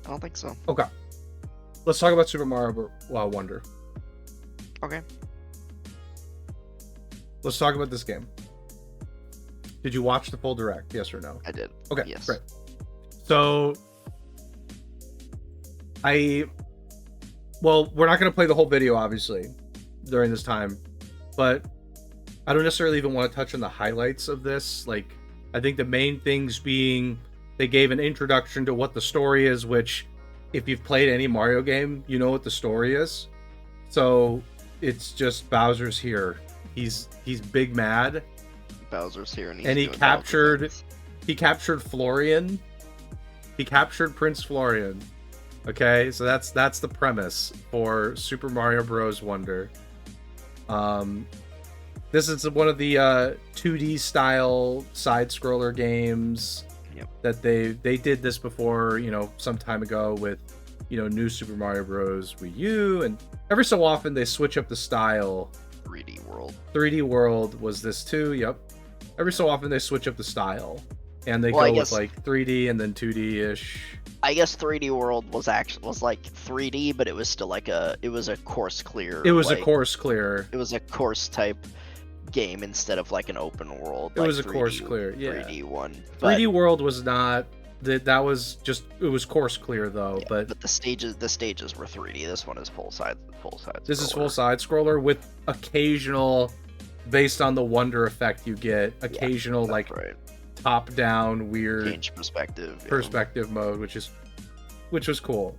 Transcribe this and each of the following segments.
I don't think so. Okay. Let's talk about Super Mario Wonder. Okay. Let's talk about this game. Did you watch the full direct? Yes or no? I did. Okay, Yes. great. So, well, we're not going to play the whole video, obviously, during this time, but I don't necessarily even want to touch on the highlights of this. Like, I think the main things being they gave an introduction to what the story is, which, if you've played any Mario game, you know what the story is. So, it's just Bowser's here. He's big mad. Bowser's here, and he captured Florian. He captured Prince Florian. Okay, so that's the premise for Super Mario Bros. Wonder. This is one of the 2D style side scroller games. Yep. That they did this before, some time ago with, New Super Mario Bros. Wii U, and every so often they switch up the style. 3D World. 3D World was this too. Yep. Every so often they switch up the style, and they go with like 3D and then 2D ish. I guess 3D World was like 3D, but it was still like it was a course clear. It was a course clear. It was a course type game instead of like an open world. It was a course clear. Yeah. 3D one. 3D World was not. That was just, it was course clear though. Yeah, but the stages were 3D. This one is full side. This is full side scroller with occasional, based on the wonder effect you get, occasional top down weird change perspective mode, which was cool.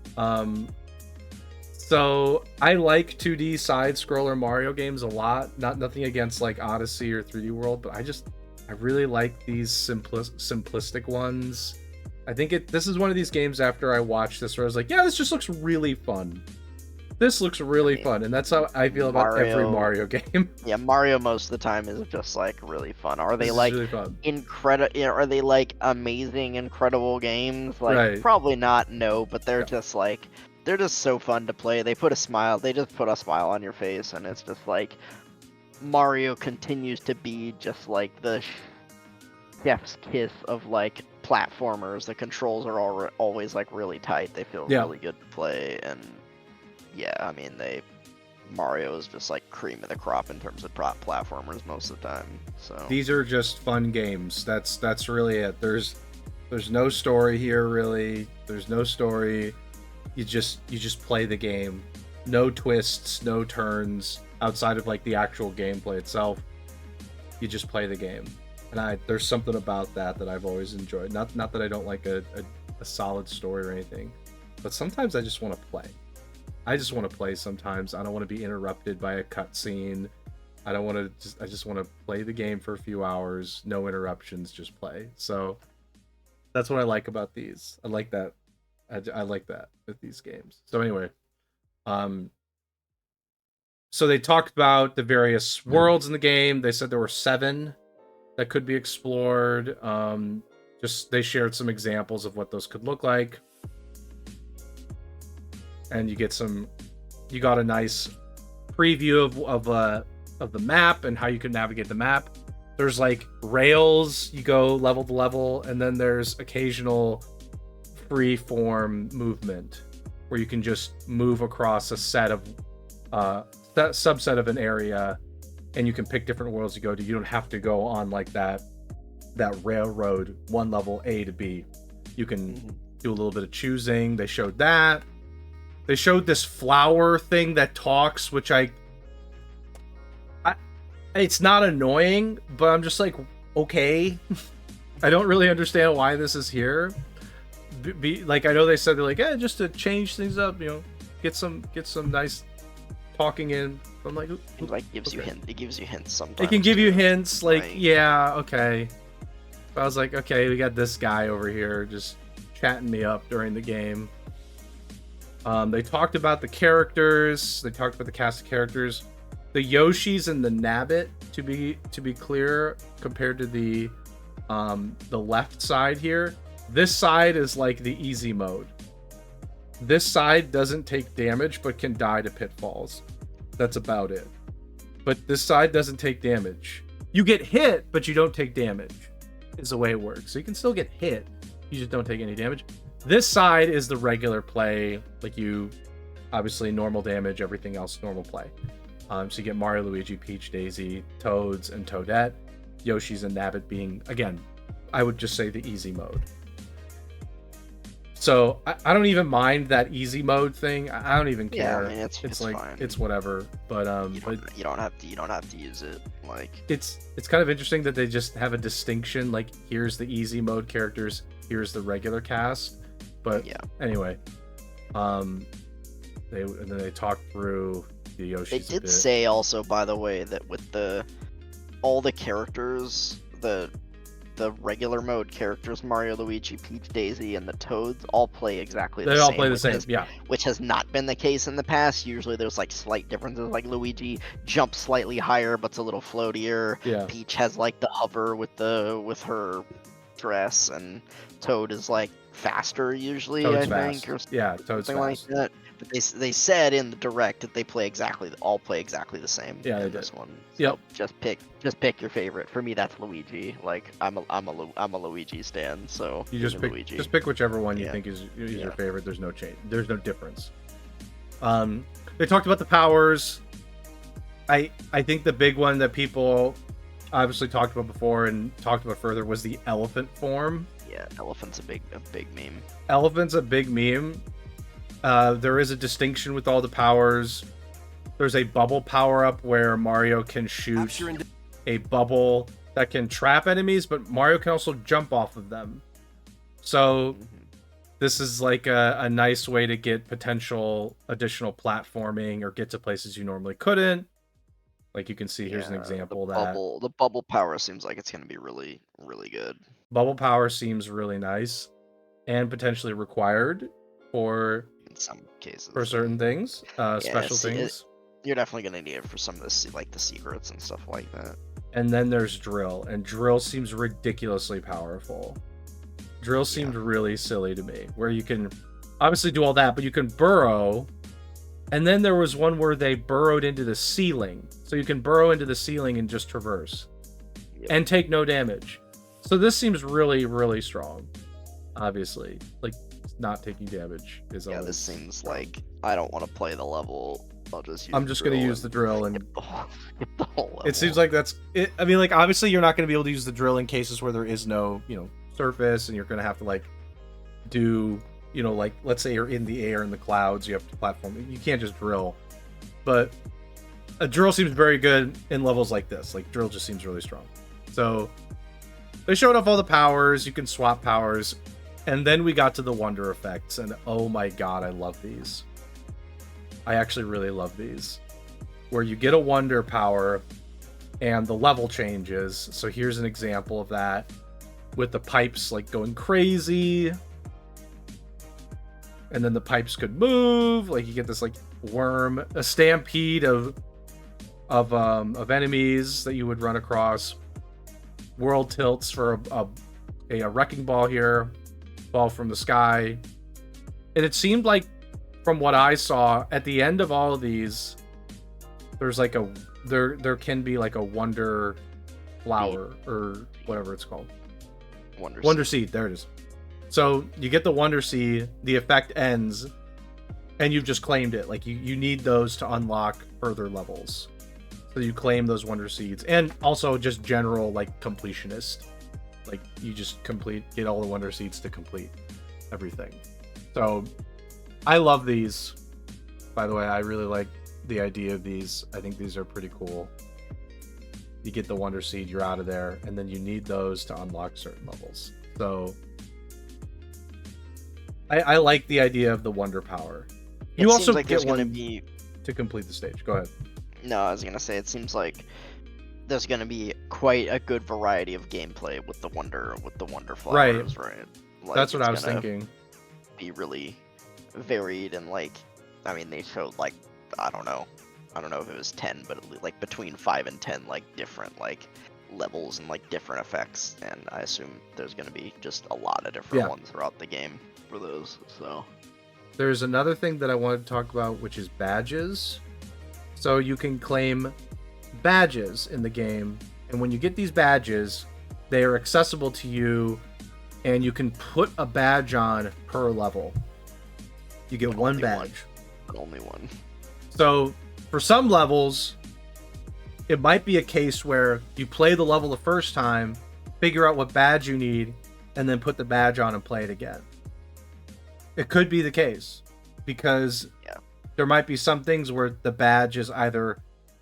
So I like 2D side scroller Mario games a lot. Nothing against like Odyssey or 3D World, but I really like these simplistic ones. I think this is one of these games after I watched this where I was like, yeah, this just looks really fun. This looks really fun, and that's how I feel about every Mario game. Yeah, Mario most of the time is just like really fun. Are they like really fun. Are they like amazing, incredible games? Like right. Probably not. No, but they're just like they're just so fun to play. They just put a smile on your face, and it's just like Mario continues to be just like the chef's kiss of like platformers. The controls are always like really tight. They feel really good to play, and yeah, I mean Mario is just like cream of the crop in terms of platformers most of the time. So these are just fun games. That's really it. There's no story here really. There's no story. You just play the game. No twists, no turns outside of like the actual gameplay itself. You just play the game. And there's something about that I've always enjoyed. Not that I don't like a solid story or anything, but sometimes I just want to play. I just want to play sometimes. I don't want to be interrupted by a cutscene. I just want to play the game for a few hours, no interruptions, just play. So that's what I like about these. I like that. I like that with these games. So anyway, so they talked about the various worlds in the game. They said there were 7 that could be explored. They shared some examples of what those could look like. And you got a nice preview of the map and how you can navigate the map. There's like rails, you go level to level, and then there's occasional free form movement where you can just move across a subset of an area, and you can pick different worlds you go to. You don't have to go on like that railroad, one level A to B. You can do a little bit of choosing. They showed that. They showed this flower thing that talks, which it's not annoying, but I'm just like, okay. I don't really understand why this is here. Like, I know they said they're like, just to change things up, get some nice talking in. I'm like, it like gives you hints. It gives you hints sometimes. It can give you hints, like, yeah, okay. But I was like, okay, we got this guy over here just chatting me up during the game. They talked about the characters. They talked about the cast of characters. The Yoshis and the Nabbit, to be clear, compared to the left side here. This side is like the easy mode. This side doesn't take damage, but can die to pitfalls. That's about it. But this side doesn't take damage. You get hit, but you don't take damage, is the way it works. So you can still get hit. You just don't take any damage. This side is the regular play, like you, obviously normal damage, everything else normal play. So you get Mario, Luigi, Peach, Daisy, Toads, and Toadette. Yoshi's and Nabbit being, again, I would just say the easy mode. So I don't even mind that easy mode thing. I don't even care. Yeah, I mean, it's like fine. it's whatever. But you don't have to use it. Like it's kind of interesting that they just have a distinction. Like here's the easy mode characters, here's the regular cast. But yeah. Anyway, they talked through the Yoshi. They did say also, by the way, that with all the characters, the regular mode characters, Mario, Luigi, Peach, Daisy, and the Toads all play exactly the same. They all play the same, yeah. Which has not been the case in the past. Usually there's like slight differences, like Luigi jumps slightly higher but's a little floatier. Yeah. Peach has like the hover with her dress, and Toad is like faster usually, Toad's I think. Or Toad's something like that. But they said in the direct that they all play exactly the same. Yeah, they did. This one. So yep. Just pick your favorite. For me, that's Luigi. Like I'm a Luigi stan. So you just pick whichever one you think is your favorite. There's no change. There's no difference. They talked about the powers. I think the big one that people obviously talked about before and talked about further was the elephant form. Yeah, elephant's a big meme. Elephant's a big meme. There is a distinction with all the powers. There's a bubble power-up where Mario can shoot a bubble that can trap enemies, but Mario can also jump off of them. So this is like a nice way to get potential additional platforming or get to places you normally couldn't. Like you can see, here's an example of that. The bubble power seems like it's going to be really, really good. Bubble power seems really nice and potentially required for some cases for certain things, special things. You're definitely gonna need it for some of the like the secrets and stuff like that. And then there's drill, and drill seems ridiculously powerful. Drill seemed really silly to me, where you can obviously do all that, but you can burrow. And then there was one where they burrowed into the ceiling, so you can burrow into the ceiling and just traverse and take no damage. So this seems really, really strong. Obviously, like not taking damage is always. This seems like I don't want to play the level. I'm just gonna use the drill and skip the whole level. It seems like that's it. I mean, like obviously you're not gonna be able to use the drill in cases where there is no, surface, and you're gonna have to like do, like let's say you're in the air in the clouds, you have to platform. You can't just drill, but a drill seems very good in levels like this. Like drill just seems really strong. So they showed off all the powers. You can swap powers. And then we got to the wonder effects, and oh my god, I love these. I actually really love these. Where you get a wonder power, and the level changes. So here's an example of that, with the pipes like going crazy. And then the pipes could move, like you get this like worm, a stampede of enemies that you would run across. World tilts for a wrecking ball here. Fall from the sky. And it seemed like, from what I saw, at the end of all of these, there's like there can be like a wonder flower or whatever it's called. Wonder seed. There it is. So you get the wonder seed, the effect ends, and you've just claimed it. Like you need those to unlock further levels. So you claim those wonder seeds, and also just general like completionist. Like you just get all the wonder seeds to complete everything. So I love these. By the way, I really like the idea of these. I think these are pretty cool. You get the wonder seed, you're out of there, and then you need those to unlock certain levels. So I like the idea of the wonder power. You also get one to complete the stage. Go ahead. No, I was gonna say it seems like there's going to be quite a good variety of gameplay with the wonder flowers, right? Like, that's what I was thinking. Be really varied, and like, I mean, they showed like, I don't know if it was 10, but like between 5 and 10 like different like levels and like different effects, and I assume there's going to be just a lot of different ones throughout the game for those. So there's another thing that I wanted to talk about, which is badges. So you can claim badges in the game, and when you get these badges, they are accessible to you and you can put a badge on per level. You get one badge. Only one. So for some levels, it might be a case where you play the level the first time, figure out what badge you need, and then put the badge on and play it again. It could be the case, because there might be some things where the badge is either,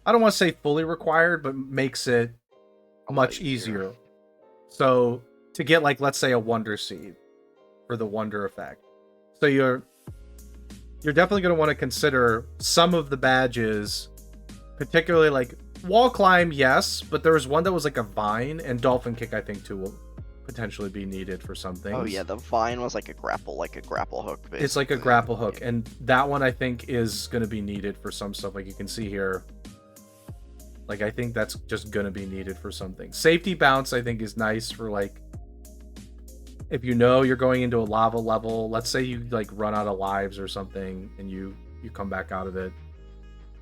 I don't want to say fully required, but makes it much easier. So to get, like, let's say a Wonder Seed for the Wonder effect. So you're definitely going to want to consider some of the badges, particularly like Wall Climb, yes, but there was one that was like a Vine, and Dolphin Kick, I think, too, will potentially be needed for some things. Oh yeah, the Vine was like a grapple hook. Basically. It's like a grapple hook, and that one I think is going to be needed for some stuff. Like you can see here, like I think that's just going to be needed for something. Safety Bounce I think is nice for, like, if you know you're going into a lava level, let's say you like run out of lives or something, and you come back out of it,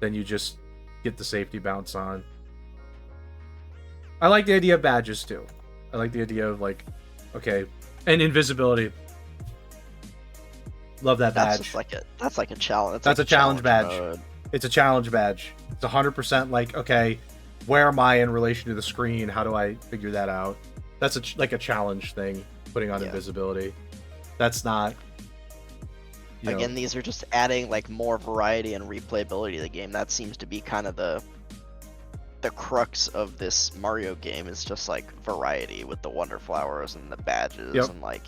then you just get the Safety Bounce on. I like the idea of badges too. I like the idea of, like, okay, and invisibility. Love that badge. That's like a challenge. That's a challenge badge. Mode. It's a challenge badge. It's 100% like, okay, where am I in relation to the screen? How do I figure that out? That's like a challenge thing, putting on invisibility. That's not... Again, these are just adding, like, more variety and replayability to the game. That seems to be kind of the crux of this Mario game, is just like variety with the Wonder Flowers and the badges, and like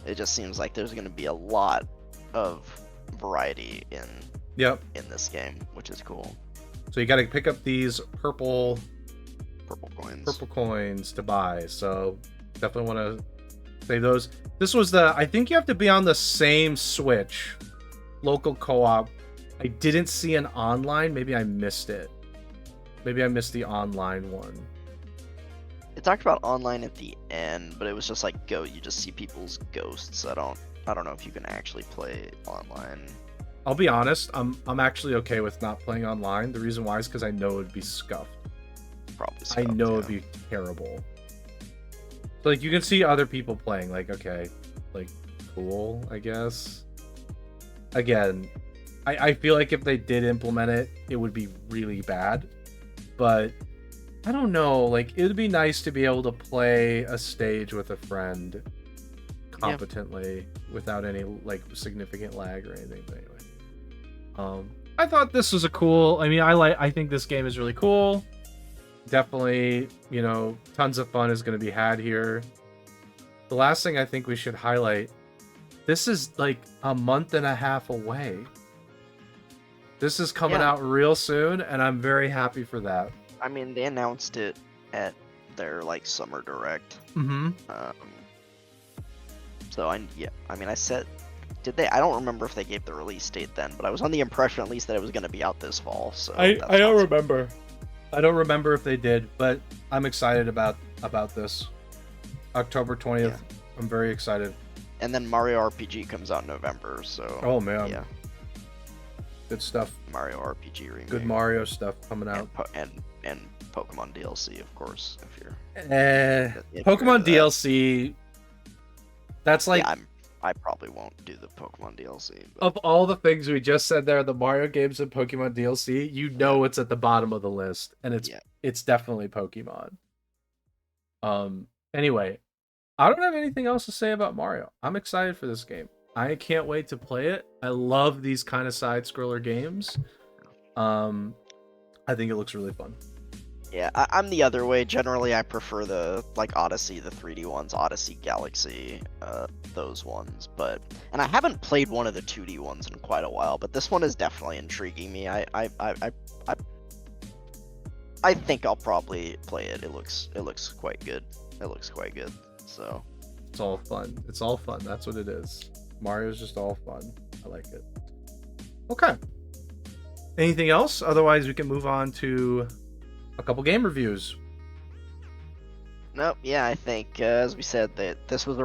it just seems like there's going to be a lot of variety in this game, which is cool. So you got to pick up these purple coins to buy, so definitely want to save those. This was I think you have to be on the same Switch, local co-op. I didn't see an online, maybe I missed it. Maybe I missed the online one. It talked about online at the end, but it was just like you just see people's ghosts. I don't know if you can actually play online. I'll be honest, I'm actually okay with not playing online. The reason why is because I know it'd be scuffed. Probably scuffed, I know it'd be terrible. So, like, you can see other people playing, like, okay, like, cool, I guess. Again, I feel like if they did implement it, it would be really bad. But I don't know, like, it would be nice to be able to play a stage with a friend competently without any, like, significant lag or anything. But anyway, I thought this was I think this game is really cool. Definitely, tons of fun is going to be had here. The last thing I think we should highlight, this is like a month and a half away. This is coming out real soon, and I'm very happy for that. I mean, they announced it at their, like, summer direct. Mm-hmm. So I said, did they? I don't remember if they gave the release date then, but I was on the impression at least that it was going to be out this fall. So I don't remember. I don't remember if they did, but I'm excited about this. October 20th. Yeah. I'm very excited. And then Mario RPG comes out in November. So. Oh man. Yeah. Good stuff. Mario RPG remake. Good Mario stuff coming out. And Pokemon DLC, of course, if you're. Pokemon DLC. That's like. Yeah, I probably won't do the Pokemon DLC. But... Of all the things we just said there, the Mario games and Pokemon DLC, it's at the bottom of the list, and it's definitely Pokemon. Anyway, I don't have anything else to say about Mario. I'm excited for this game. I can't wait to play it. I love these kind of side-scroller games. I think it looks really fun. Yeah, I'm the other way. Generally, I prefer the, like, Odyssey, the 3D ones, Odyssey, Galaxy, those ones. And I haven't played one of the 2D ones in quite a while, but this one is definitely intriguing me. I think I'll probably play it. It looks quite good. So it's all fun. It's all fun. That's what it is. Mario's just all fun. I like it. Okay. Anything else? Otherwise, we can move on to a couple game reviews. Nope. Yeah, I think as we said that this was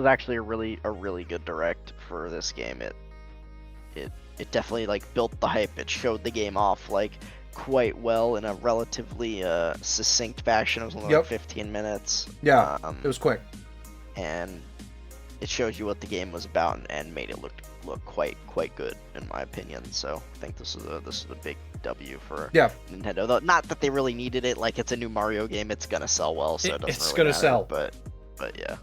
actually a really good direct for this game. It definitely, like, built the hype. It showed the game off, like, quite well in a relatively succinct fashion. It was only like 15 minutes. Yeah, it was quick. and it shows you what the game was about and made it look quite good in my opinion. So I think this is a big W for Nintendo. Though not that they really needed it. Like, it's a new Mario game, it's gonna sell well, so it doesn't it's really gonna matter, sell. But yeah.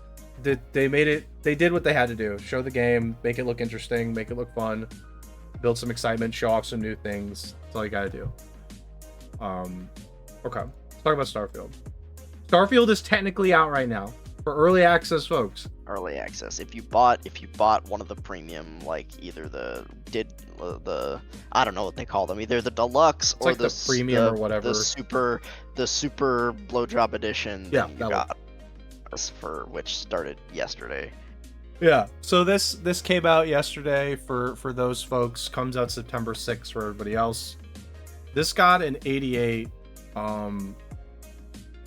They made it. They did what they had to do. Show the game, make it look interesting, make it look fun, build some excitement, show off some new things. That's all you gotta do. Okay. Let's talk about Starfield. Starfield is technically out right now for early access folks. Early access. If you bought one of the premium, like either the I don't know what they call them, either the deluxe It's or like the premium or whatever, the super blowjob edition. Yeah, you got us for which started yesterday. Yeah. So this came out yesterday for those folks. Comes out September 6th for everybody else. This got an 88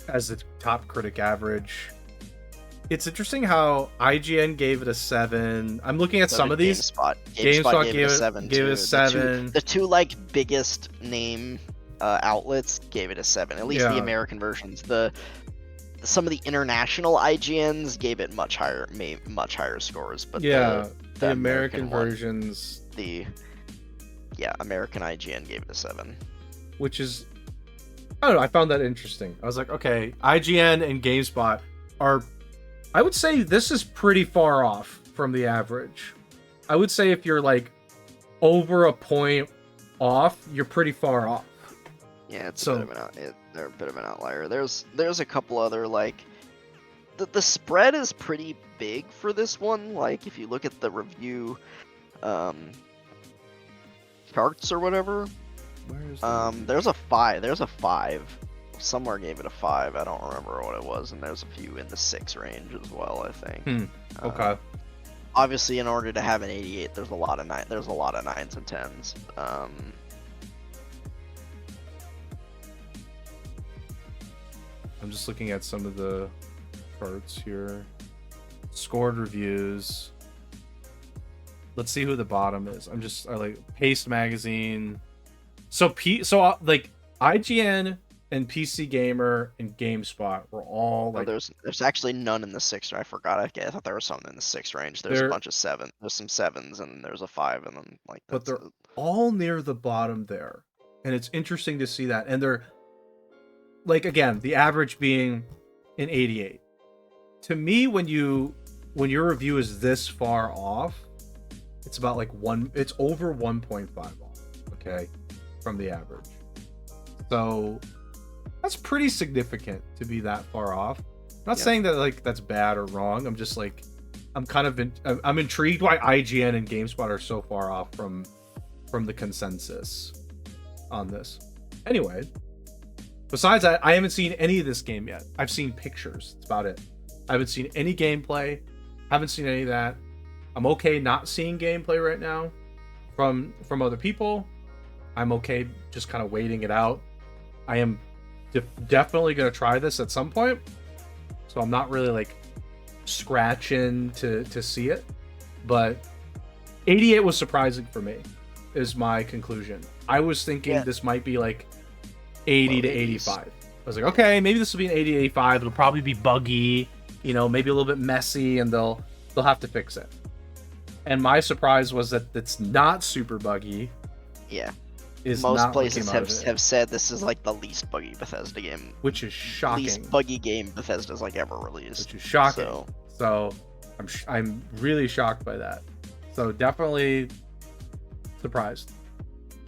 as the top critic average. It's interesting how IGN gave it a 7. I'm looking at some of these. GameSpot gave it a 7. Gave it a 7. The two like biggest name outlets gave it a 7. At least the American versions. Some of the international IGNs gave it much higher scores. But the American versions, American IGN gave it a 7. Which is, I don't know, I found that interesting. I was like, okay, IGN and GameSpot are, I would say this is pretty far off from the average. I would say if you're like over a point off, you're pretty far off. Yeah, they're a bit of an outlier. There's a couple other, like, the spread is pretty big for this one. Like, if you look at the review charts or whatever, there's a 5. Somewhere gave it a 5. I don't remember what it was, and there's a few in the 6 range as well, I think. Okay. Obviously, in order to have an 88, there's a lot of 9s and 10s. I'm just looking at some of the charts here. Scored reviews. Let's see who the bottom is. I like Paste Magazine. So like IGN and PC Gamer and GameSpot were all like. There's actually none in the 6. I forgot. I thought there was something in the 6 range. There's a bunch of 7. There's some 7s and there's a 5 in them. Like, but they're all near the bottom there, and it's interesting to see that. And they're like, again, the average being an 88. To me, when your review is this far off, it's about like it's over 1.5 off, okay, from the average. So that's pretty significant to be that far off. I'm not saying that like that's bad or wrong. I'm just like, I'm intrigued why IGN and GameSpot are so far off from the consensus on this. Anyway, besides that, I haven't seen any of this game yet. I've seen pictures. That's about it. I haven't seen any gameplay. Haven't seen any of that. I'm okay not seeing gameplay right now from other people. I'm okay just kind of waiting it out. I am definitely going to try this at some point. So I'm not really like scratching to see it. But 88 was surprising for me, is my conclusion. I was thinking this might be like 80 to 85. I was like, okay, maybe this will be an 80 to 85. It'll probably be buggy, maybe a little bit messy, and they'll have to fix it. And my surprise was that it's not super buggy. Yeah. Most places have said this is like the least buggy Bethesda game, which is shocking. Least buggy game Bethesda's like ever released, which is shocking. So I'm really shocked by that. So definitely surprised.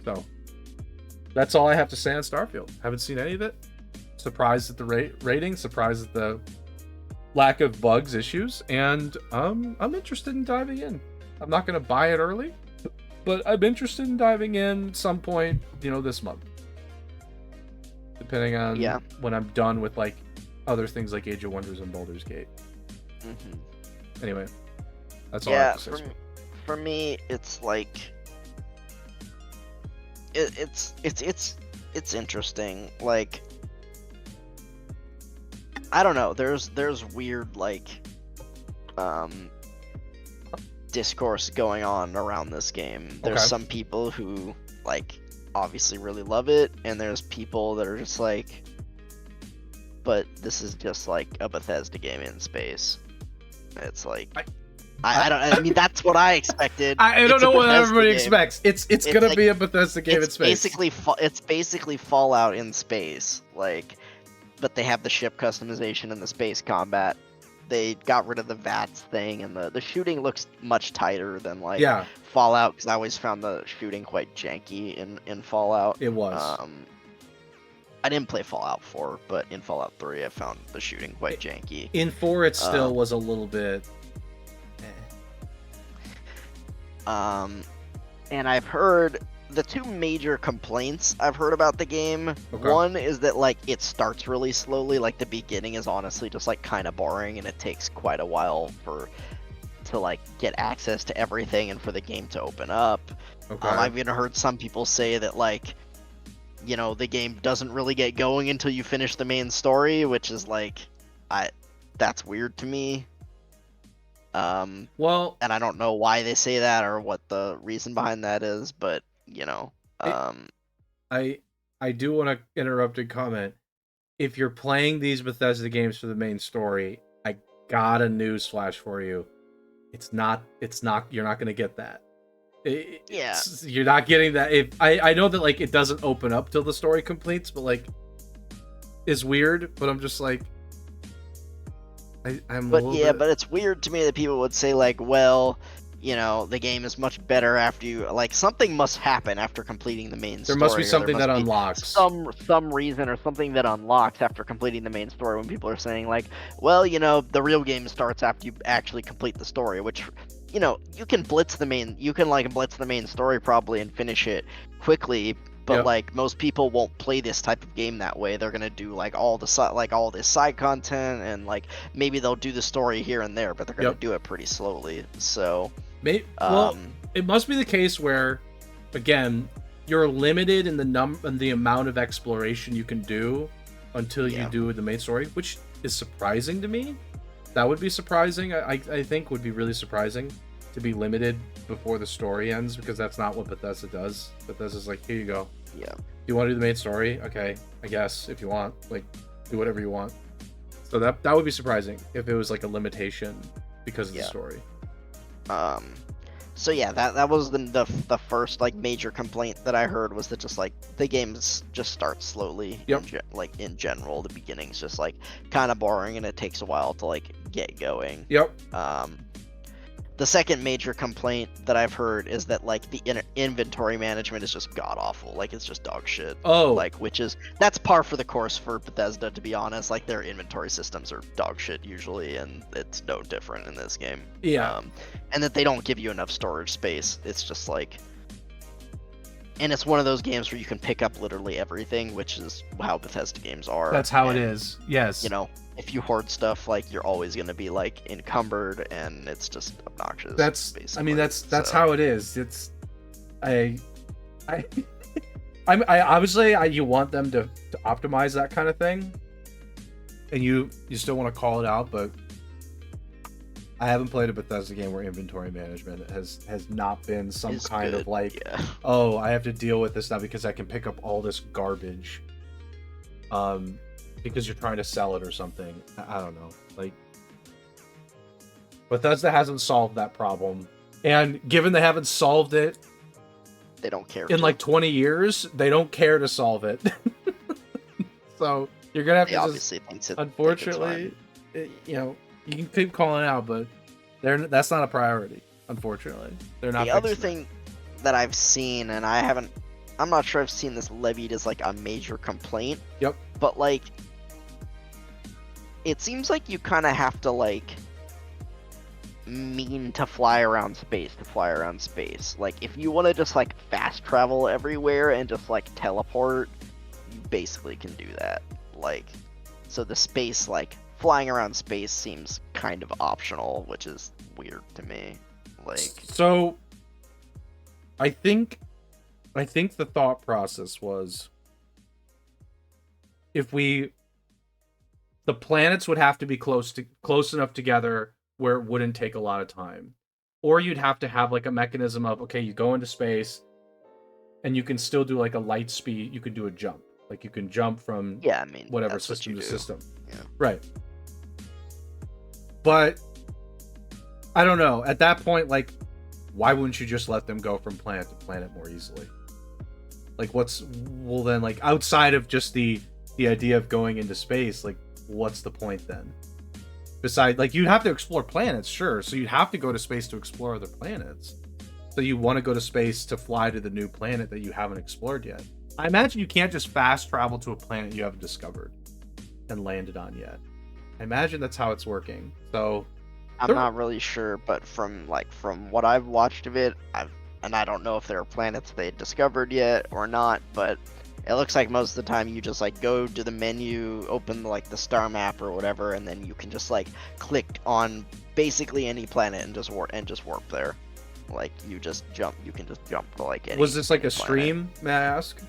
So that's all I have to say on Starfield. Haven't seen any of it. Surprised at the rating. Surprised at the lack of bugs, issues, and I'm interested in diving in. I'm not going to buy it early, but I'm interested in diving in some point, this month. Depending on when I'm done with like other things like Age of Wonders and Baldur's Gate. Mm-hmm. Anyway, that's all I have to say. For me, it's like it's interesting. Like, I don't know. There's weird like discourse going on around this game. There's some people who like obviously really love it, and there's people that are just like, but this is just like a Bethesda game in space. It's like I- I mean that's what I expected. I don't It's a know what Bethesda everybody game. expects. It's gonna like- be a Bethesda game in space. It's basically Fallout in space, like, but they have the ship customization and the space combat. They got rid of the VATS thing, and the shooting looks much tighter than like Yeah, Fallout, because I always found the shooting quite janky in Fallout. it was. I didn't play Fallout 4, but in Fallout 3, I found the shooting quite janky. In 4, it still was a little bit. And I've heard the two major complaints I've heard about the game. Okay. One is that like it starts really slowly. Like the beginning is honestly just like kind of boring, and it takes quite a while to like get access to everything and for the game to open up. Okay. I've even heard some people say that like, you know, the game doesn't really get going until you finish the main story, which is like, that's weird to me. Well, And I don't know why they say that or what the reason behind that is, but you know, I do want to interrupt and comment. If you're playing these Bethesda games for the main story, I got a news flash for you. It's not. You're not going to get that. Yeah. You're not getting that. If I know that like it doesn't open up till the story completes, but like, it's weird. But I'm just like, I'm. But yeah, but it's weird to me that people would say like, well, you know, the game is much better after you like something must happen after completing the main story. There must be something that be unlocks some reason or something that unlocks after completing the main story. When people are saying like, well, you know, the real game starts after you actually complete the story, which, you know, you can blitz the main story probably and finish it quickly. But Yep. like most people won't play this type of game that way. They're gonna do like all this side content, and like maybe they'll do the story here and there, but they're gonna Yep. do it pretty slowly. So well, it must be the case where, again, you're limited in the amount of exploration you can do until you do the main story, which is surprising to me. That would be surprising. I think would be really surprising to be limited before the story ends, because that's not what Bethesda does. Bethesda's like, here you go. Yeah. Do you want to do the main story? Okay, I guess if you want, like, do whatever you want. So that would be surprising if it was like a limitation because of the story. So yeah, that was the first like major complaint that I heard, was that just like the games just start slowly. Yep. In general, the beginning's just like kind of boring, and it takes a while to like get going. Yep. The second major complaint that I've heard is that like the inventory management is just god awful. Like it's just dog shit. Oh. Like that's par for the course for Bethesda, to be honest. Like their inventory systems are dog shit usually, and it's no different in this game. Yeah. And that they don't give you enough storage space. It's just like, and it's one of those games where you can pick up literally everything, which is how Bethesda games are. That's how it And, is. Yes. You know, if you hoard stuff, like you're always going to be like encumbered, and it's just obnoxious. That's basically. how it is. It's I obviously you want them to optimize that kind of thing, and you still want to call it out, but I haven't played a Bethesda game where inventory management has not been some It's kind good, of like, yeah. oh, I have to deal with this now because I can pick up all this garbage. Because you're trying to sell it or something. I don't know. Like, Bethesda hasn't solved that problem. And given they haven't solved it, They don't care. in like 20 years, they don't care to solve it. So you're gonna have They to obviously just, think unfortunately, you know, you can keep calling it out, but that's not a priority. Unfortunately, they're not. The other thing that I've seen, and I'm not sure I've seen this levied as like a major complaint. Yep. But like, it seems like you kind of have to like mean to fly around space. Like if you want to just like fast travel everywhere and just like teleport, you basically can do that. Like, so the space, like flying around space, seems kind of optional, which is weird to me. Like, so I think the thought process was, the planets would have to be close enough together where it wouldn't take a lot of time. Or you'd have to have like a mechanism of, okay, you go into space and you can still do like a light speed, you could do a jump. Like you can jump from yeah, I mean, whatever that's what system you to do. system. Yeah. Right. But I don't know. At that point, like, why wouldn't you just let them go from planet to planet more easily? Like, well then, like, outside of just the idea of going into space, like, what's the point then? Besides, like, you'd have to explore planets, sure. So you'd have to go to space to explore other planets. So you want to go to space to fly to the new planet that you haven't explored yet. I imagine you can't just fast travel to a planet you haven't discovered and landed on yet. I imagine that's how it's working. So I'm not really sure, but from what I've watched of it, and I don't know if there are planets they discovered yet or not, but it looks like most of the time you just like go to the menu, open like the star map or whatever, and then you can just like click on basically any planet and just warp there. Like you can just jump to like any. Was this like a planet. Stream, may I ask?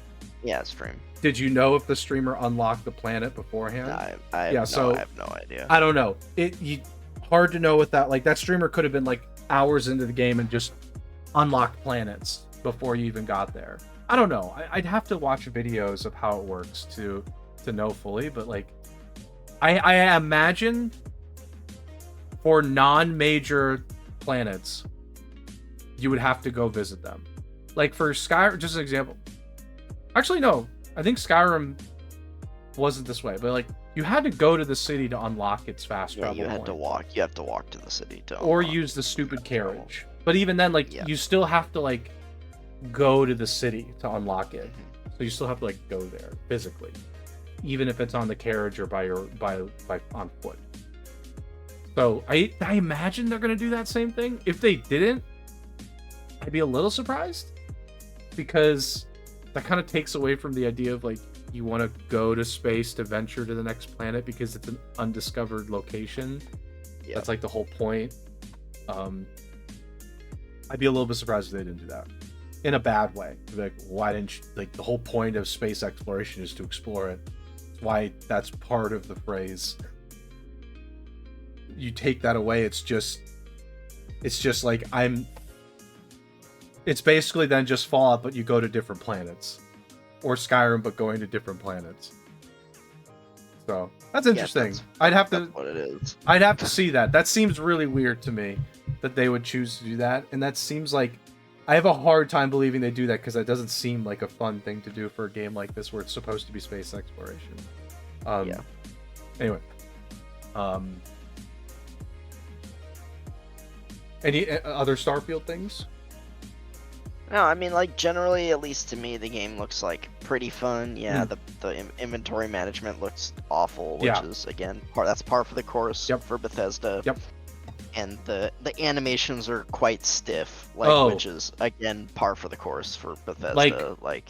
Yeah, stream. Did you know if the streamer unlocked the planet beforehand? I have no idea. I don't know. Hard to know with that. Like, that streamer could have been like hours into the game and just unlocked planets before you even got there. I don't know. I'd have to watch videos of how it works to know fully, but like, I imagine for non-major planets, you would have to go visit them. Like for Skyrim, just an example. Actually, no. I think Skyrim wasn't this way, but like you had to go to the city to unlock its fast travel. Yeah, you had to walk. You have to walk to the city to. Or use the stupid carriage. But even then, like you still have to like go to the city to unlock it. So you still have to like go there physically, even if it's on the carriage or by on foot. So I imagine they're gonna do that same thing. If they didn't, I'd be a little surprised, because that kind of takes away from the idea of like you want to go to space to venture to the next planet because it's an undiscovered location. Yep. That's like the whole point. I'd be a little bit surprised if they didn't do that in a bad way. Like, why didn't you, like, the whole point of space exploration is to explore it. Why that's part of the phrase. You take that away, it's just like it's basically then just Fallout, but you go to different planets, or Skyrim, but going to different planets. So that's interesting. That's what it is. I'd have to see that. That seems really weird to me that they would choose to do that, and that seems like I have a hard time believing they do that, because that doesn't seem like a fun thing to do for a game like this where it's supposed to be space exploration. Anyway, any other Starfield things? No, I mean, like, generally, at least to me, the game looks like pretty fun. Yeah, the inventory management looks awful, which is, again, that's par for the course for Bethesda. Yep. And the animations are quite stiff, like, which is, again, par for the course for Bethesda. Like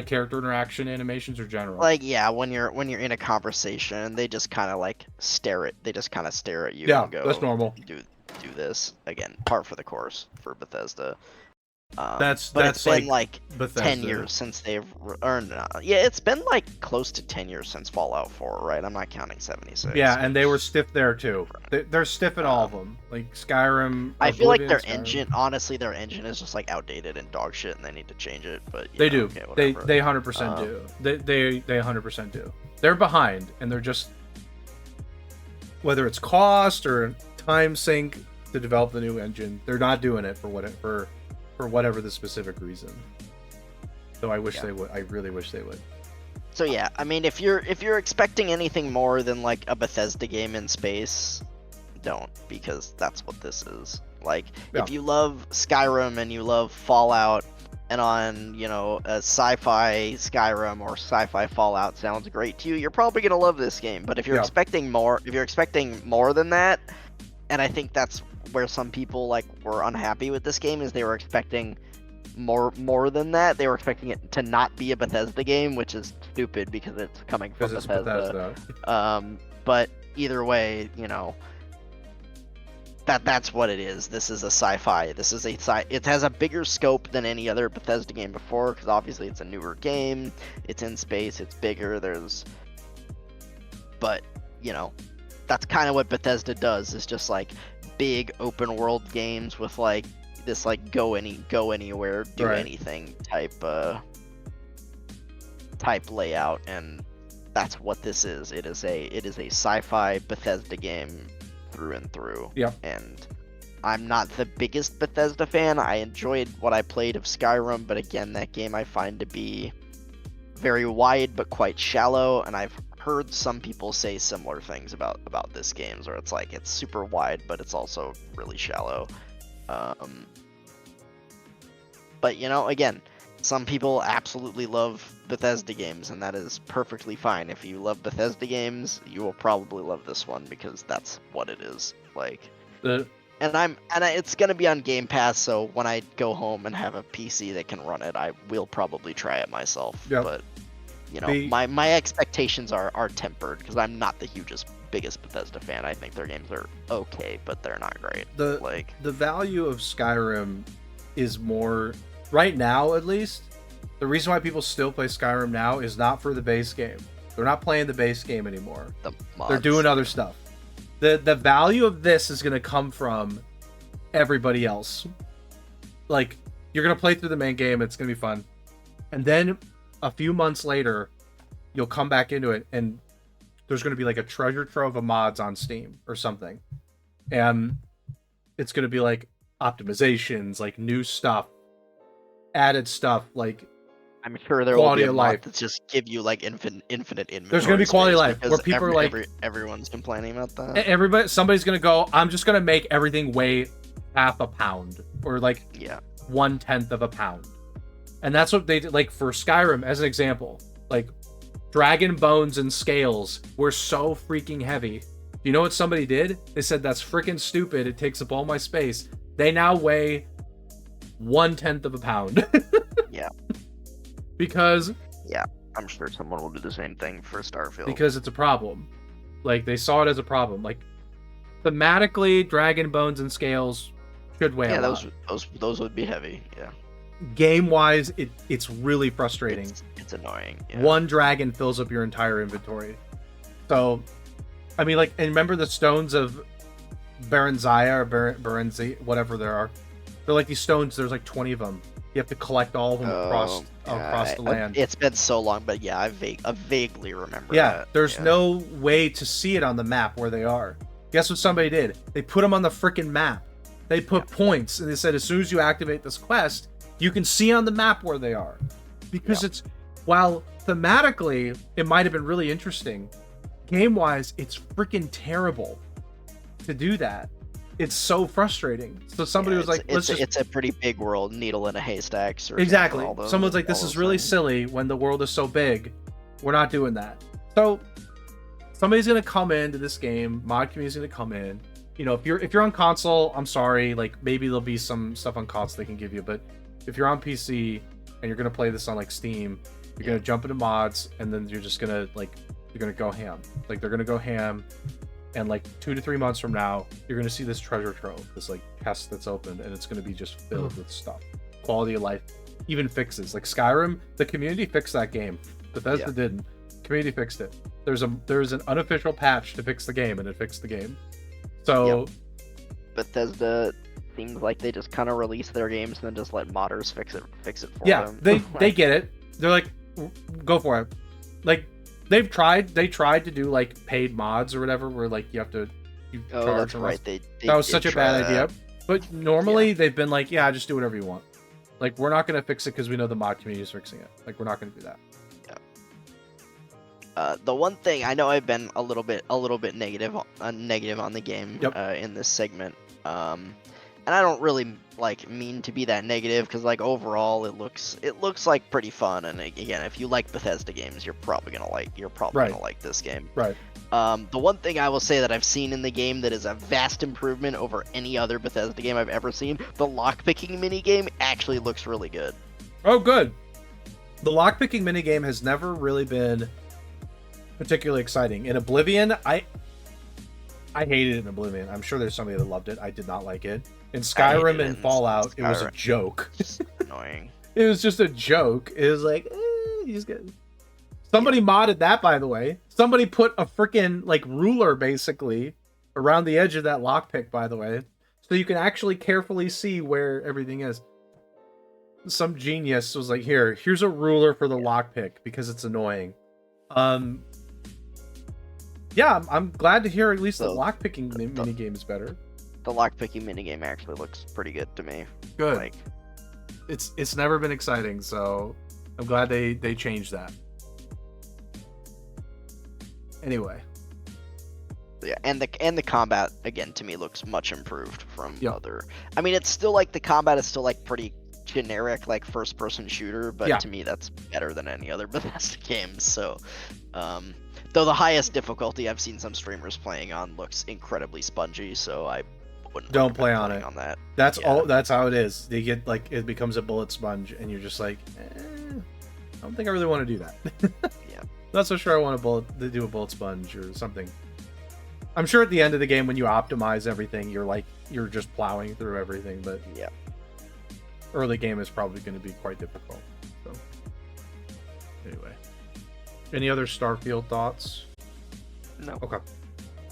character interaction animations or general? Like, yeah, when you're in a conversation, they just kind of like stare at you and go, that's normal. Do this. Again, par for the course for Bethesda. That's it's been like 10 years since they've earned. It's been like close to 10 years since Fallout 4, right? I'm not counting 76. Yeah, and they were stiff there too. They're stiff in all of them. Like Skyrim. I feel like their engine, honestly, their engine is just like outdated and dog shit, and they need to change it. But they do. Okay, they 100% do. They 100% do. They're behind, and they're just, whether it's cost or time sink to develop the new engine, they're not doing it for whatever the specific reason. So I wish they would. I really wish they would. So yeah, I mean, if you're expecting anything more than like a Bethesda game in space, don't, because that's what this is. Like, if you love Skyrim and you love Fallout, and on, a sci-fi Skyrim or sci-fi Fallout sounds great to you, you're probably gonna love this game. But if you're expecting more, than that, and I think that's where some people were unhappy with this game, is they were expecting more than that. They were expecting it to not be a Bethesda game, which is stupid because it's coming from Bethesda. But either way, that's what it is. This is a sci-fi. It has a bigger scope than any other Bethesda game before, because obviously it's a newer game. It's in space. It's bigger. But that's kind of what Bethesda does. Is just like big open world games with like this go anywhere, do anything type layout, and that's what this is. It is a sci-fi Bethesda game through and through. Yep. And I'm not the biggest Bethesda fan. I enjoyed what I played of Skyrim, but again, that game I find to be very wide but quite shallow, and I've heard some people say similar things about this game, where it's like it's super wide, but it's also really shallow. But you know, again, some people absolutely love Bethesda games, and that is perfectly fine. If you love Bethesda games, you will probably love this one because that's what it is. Like, it's gonna be on Game Pass, so when I go home and have a PC that can run it, I will probably try it myself. Yep. But you know, my expectations are tempered because I'm not the biggest Bethesda fan. I think their games are okay, but they're not great. The value of Skyrim is more right now, at least. The reason why people still play Skyrim now is not for the base game. They're not playing the base game anymore. They're doing other stuff. The value of this is going to come from everybody else. Like, you're going to play through the main game, it's going to be fun. And then a few months later, you'll come back into it, and there's going to be like a treasure trove of mods on Steam or something. And it's going to be like optimizations, like new stuff, added stuff, like I'm sure there will be a mod that just give you like infinite inventory. There's going to be quality of life where people are like, everyone's complaining about that. Somebody's going to go, I'm just going to make everything weigh half a pound or like 1/10 of a pound. And that's what they did. Like for Skyrim, as an example, like dragon bones and scales were so freaking heavy. You know what somebody did? They said, that's freaking stupid. It takes up all my space. They now weigh 1/10 of a pound. Yeah. Because I'm sure someone will do the same thing for Starfield. Because it's a problem. Like, they saw it as a problem. Like, thematically, dragon bones and scales should weigh a lot. Those would be heavy. Yeah. Game-wise, it's really frustrating. It's annoying. Yeah. One dragon fills up your entire inventory. So, I mean, like, and remember the stones of Baranzaya or Barenzi, whatever there are. They're like these stones. There's like 20 of them. You have to collect all of them across the land. It's been so long, but yeah, I vaguely remember. Yeah, that. There's no way to see it on the map where they are. Guess what somebody did? They put them on the freaking map. They put points, and they said as soon as you activate this quest, you can see on the map where they are. Because it's, while thematically it might have been really interesting, game-wise, it's freaking terrible to do that. It's so frustrating. So somebody was like, it's a pretty big world, needle in a haystack. Exactly. Someone's like, this is really silly when the world is so big. We're not doing that. So somebody's going to come into this game. Mod community's going to come in. You know, if you're on console, I'm sorry. Like, maybe there'll be some stuff on console they can give you. But if you're on PC and you're going to play this on, like, Steam, you're going to jump into mods, and then you're just going to, like, you're going to go ham. Like, they're going to go ham. And like 2 to 3 months from now, you're going to see this treasure trove, this like chest that's opened, and it's going to be just filled with stuff. Quality of life, even fixes. Like Skyrim, the community fixed that game. Bethesda didn't. Community fixed it. There's an unofficial patch to fix the game, and it fixed the game. So Bethesda seems like they just kind of release their games and then just let modders fix it for them. Yeah, they get it. They're like, go for it. Like, they tried to do like paid mods or whatever, where like you have to charge. That's right. That was such a bad idea. But normally they've been like, yeah, just do whatever you want. Like, we're not gonna fix it because we know the mod community is fixing it. Like, we're not gonna do that. Yeah. The one thing I know, I've been a little bit negative on the game in this segment. And I don't really like mean to be that negative, because like overall it looks like pretty fun, and again, if you like Bethesda games, you're probably gonna like this game. Right. The one thing I will say that I've seen in the game that is a vast improvement over any other Bethesda game I've ever seen, the lockpicking minigame actually looks really good. Oh, good. The lockpicking minigame has never really been particularly exciting. In Oblivion, I hated it in Oblivion. I'm sure there's somebody that loved it. I did not like it. In Skyrim and Fallout, it was a joke. Annoying. It was just a joke. It was like, somebody modded that, by the way. Somebody put a freaking like ruler basically around the edge of that lockpick, by the way, so you can actually carefully see where everything is. Some genius was like, here's a ruler for the lockpick because it's annoying. Yeah, I'm glad to hear at least the lockpicking minigame is better. The lockpicking minigame actually looks pretty good to me. Good. Like, it's never been exciting, so I'm glad they changed that. Anyway. yeah, and the combat again to me looks much improved from Yep. other. I mean, it's still like the combat is still like pretty generic, like first person shooter, but Yeah. to me that's better than any other Bethesda game. So, though the highest difficulty I've seen some streamers playing on looks incredibly spongy, so I wouldn't Don't play recommend on playing it. on that. That's Yeah. all. That's how it is. They get like it becomes a bullet sponge, and you're just like, I don't think I really want to do that. Yeah. Not so sure I want to do a bullet sponge or something. I'm sure at the end of the game when you optimize everything, you're just plowing through everything. But Yeah. early game is probably going to be quite difficult. So anyway, any other Starfield thoughts? No. Okay.